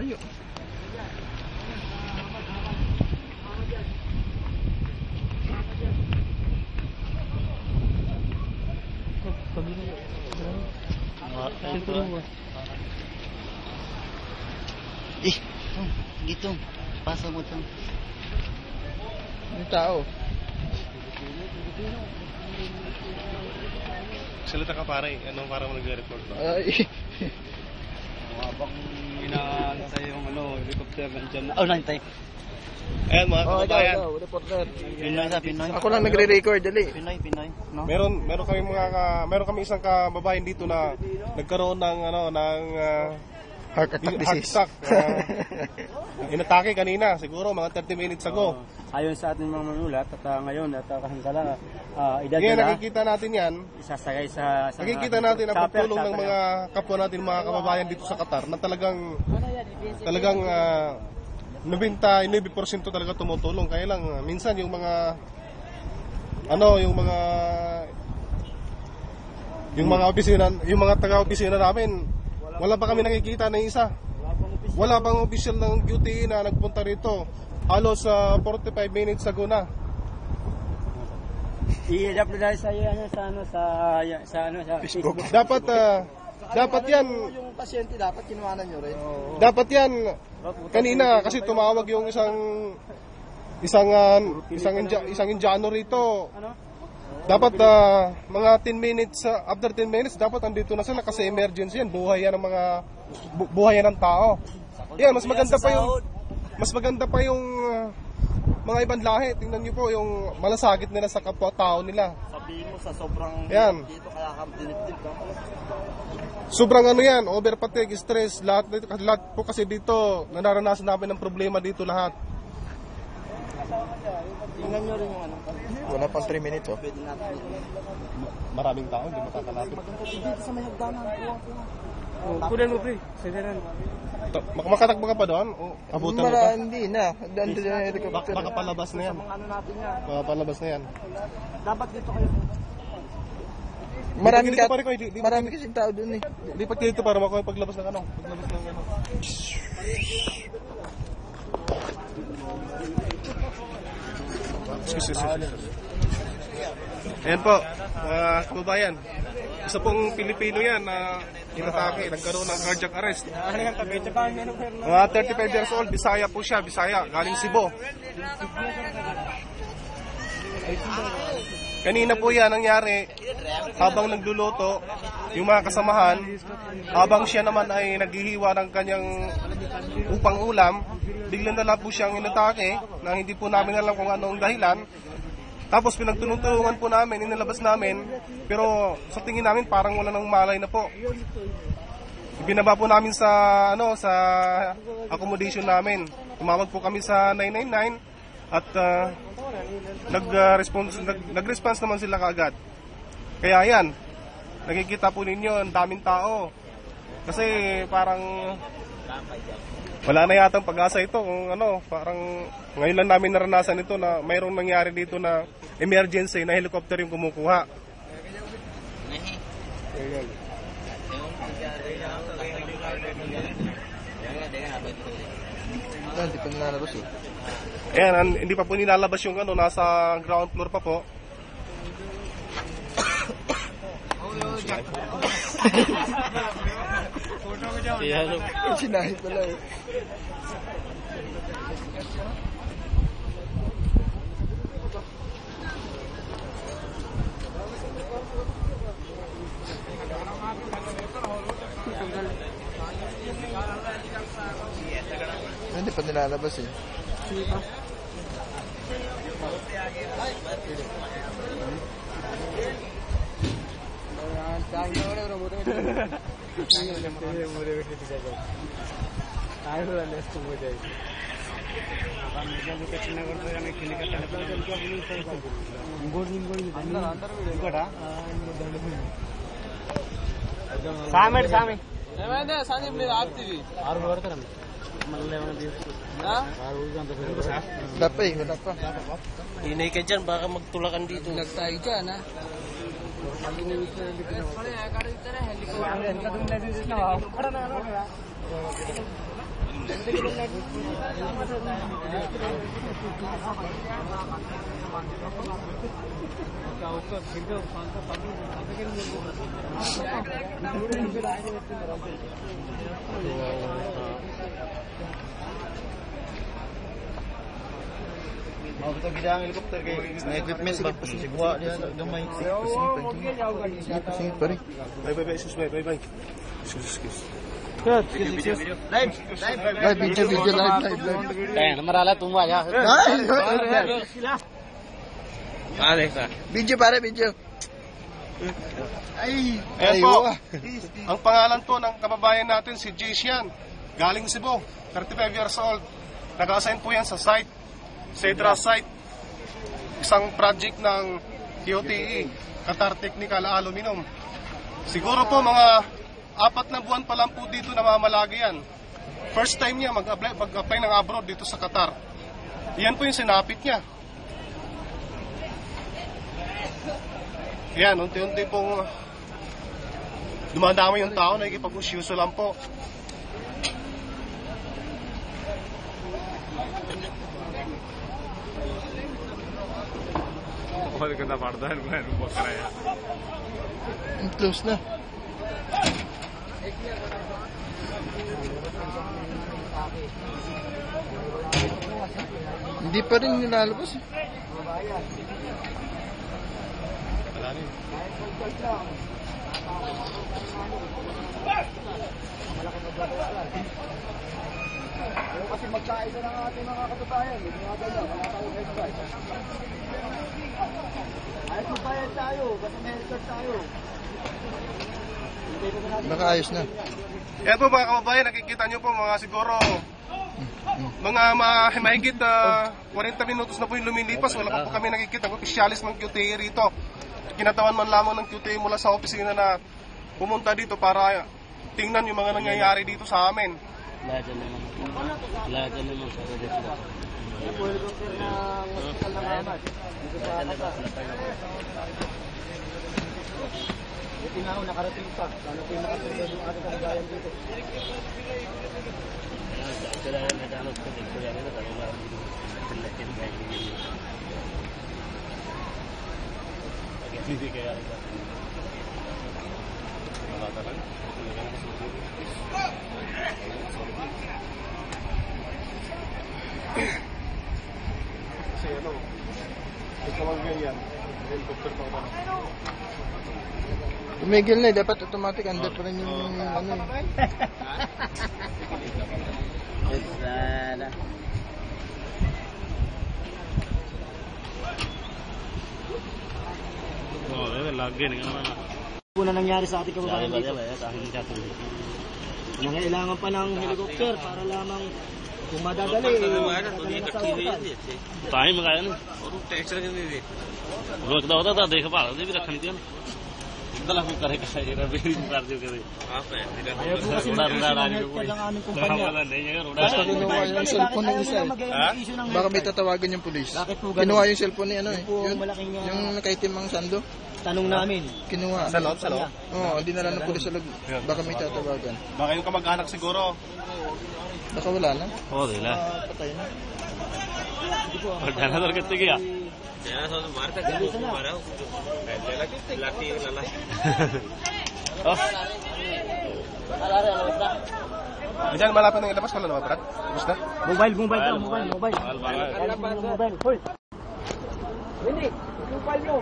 Layo. Dito. Pasa mo ito. Yung tao. Salita ka pare, ano para mo nagre-report ba? Ay. Habang inaantay yung helicopter nandyan na. Oh, nantay. Ayan mga kababayan. Ikaw, reporter. Pinoy sa Pinoy. Ako lang nagre-record, dali. Pinoy, no? Meron kami isang kababayan dito na nagkaroon ng Heart attack disease. Inatake kanina, siguro mga 30 minutes ago. Ayon sa ating mga manulat at ngayon at kasangkala edad Kaya nila nakikita natin yan. isasagay sa Nakikita natin ang pagtulong ng mga kapwa natin, mga kababayan dito sa Qatar na talagang 99% talaga tumutulong. Kaya lang minsan yung mga opisina, yung mga taga-opisina namin, wala pa kami nakikita na isa. Wala pang official ng QTE na nagpunta rito. Halos 45 minutes ago na. I-adapt na sa Facebook. Dapat yan. Yung pasyente dapat kinuhanan nyo rin. Dapat yan kanina kasi tumawag yung isang Indiano rito. Dapat mga 10 minutes after 10 minutes dapat andito na sila kasi emergency yan, buhay yan ng ng tao. Yan, mas maganda pa yung mga ibang lahi. Tingnan niyo po yung malasakit nila sa kapwa-tao nila. Sabihin mo sa sobrang yan. dito kaya dinitip ka. Sobrang yan, over fatigue, stress, lahat po kasi dito nararanasan namin ng problema dito lahat. Tingnan nyo rin yung Wala pang 3 minutes, oh. Maraming tao, hindi makakalapit. Dito sa may hagdanan. Kunin mo, pre. Sideran. Makatakbo ka pa doon? O abutan mo pa? Hindi na. Dandun na yung helicopter. Baka palabas na yan. Natin yan. Baka palabas na yan. Dapat dito kayo. Marami kasing tao dun eh. Lipat ka dito para paglabas ng ano. Excuse. Ayan po, mga kababayan. Isa pong Pilipino yan na inatake, nagkaroon ng cardiac arrest. Mga 35 years old, Bisaya po siya, Bisaya, galing Cebu. Kanina po yan nangyari, habang nagluluto, yung mga kasamahan, habang siya naman ay naghihiwa ng kanyang upang ulam, biglang na lang po siyang inatake, na hindi po namin alam kung anong dahilan. Tapos pinagtulungan po namin, inilabas namin, pero sa tingin namin parang wala nang malay na po. Ibinaba po namin sa accommodation namin. Tumawag po kami sa 999 at nag-response naman sila kaagad. Kaya yan, nakikita po ninyo, ang daming tao. Kasi parang wala na yatang pag-asa ito kung parang ngayon lang namin naranasan ito na mayroong nangyari dito na emergency na helicopter yung kumukuha. Hindi pa nilalabas eh. Ayan, hindi pa po nilalabas yung nasa ground floor pa po. Sinahin pala eh. Hindi pa nilalabas eh. సామె ఏమైందా సందీప్ మీద ఆపుతుంది 6 కొడతారు మళ్ళీ ఏమైనా తీసుకు Wala pa eh, wala pa. Hinay ka dyan, baka magtulakan dito. Nagtayo dyan, ha? Mau kita bidang helikopter kay equipment ba? Sigwa dia gamay. Singit pa rin. Bye. Live video. marala tumwa ya. Video pare, video. Ay, Ayan po. Ang pangalan po ng kababayan natin si Jacian. Galing Cebu, 35 years old. Nag-assign po yan sa site, Cedra site. Isang project ng QTE, Qatar Technical Aluminum. Siguro po mga 4 na buwan pa lang po dito namamalagi yan. First time niya mag-apply ng abroad dito sa Qatar. Yan po yung sinapit niya. Yan, unti-unti pong dumadami yung tao, nakikipag-usyoso lang po. close na. Hindi pa rin nilalabas eh. Kasi magkaisa ng ating mga katubayan, hindi nga ganyan, wala tayong headset. Ayos magbayad tayo, basta may headset tayo. Nakaayos na. Yan po mga kababayan, nakikita nyo po mga siguro mga mahigit 40 minutos na po yung lumilipas. Wala pa po kami nakikita ng opisyalis ng QTE rito. Kinatawan man lamang ng QTE mula sa opisina na pumunta dito para tingnan yung mga nangyayari dito sa amin. Lahat naman sa sila. Buti na ako nakarating pa. Sana po yung nakarating yung ating kababayan dito. Kasi ano, ito lang ganyan. Helicopter pa ba? Tumigil na eh, dapat automatic under pa rin yung ano eh. Po na nangyari sa ating kababayan dito. Nangailangan pa ng helicopter para lamang kung madadali. Time लगाया ना और टैक्स लगे दे रोकदा होता था देख पा रहे भी रखने दिया दला को करे का ये रवि कर दियो करे हां Ayaw po kasi mag-headset ang aming kumpanya. नहीं है road Basta kinuha yung cellphone ng isa eh. Baka may tatawagan yung police. Bakit po ganun? Kinuha yung cellphone ni ano eh. Po malaking Yung nakaitim ang sando. tanong namin. Kinuha. Sa loob, sa loob. Oo, dinala ng pulis sa loob. Baka may tatawagan. Baka yung kamag-anak siguro. Baka wala na. हो देला Patay na. और जाना तो कितने गया Diyan malapit ng ilabas ko na naman, Brad. Tapos na? Mobile. Mobile. Hoy. Hindi, mobile mo.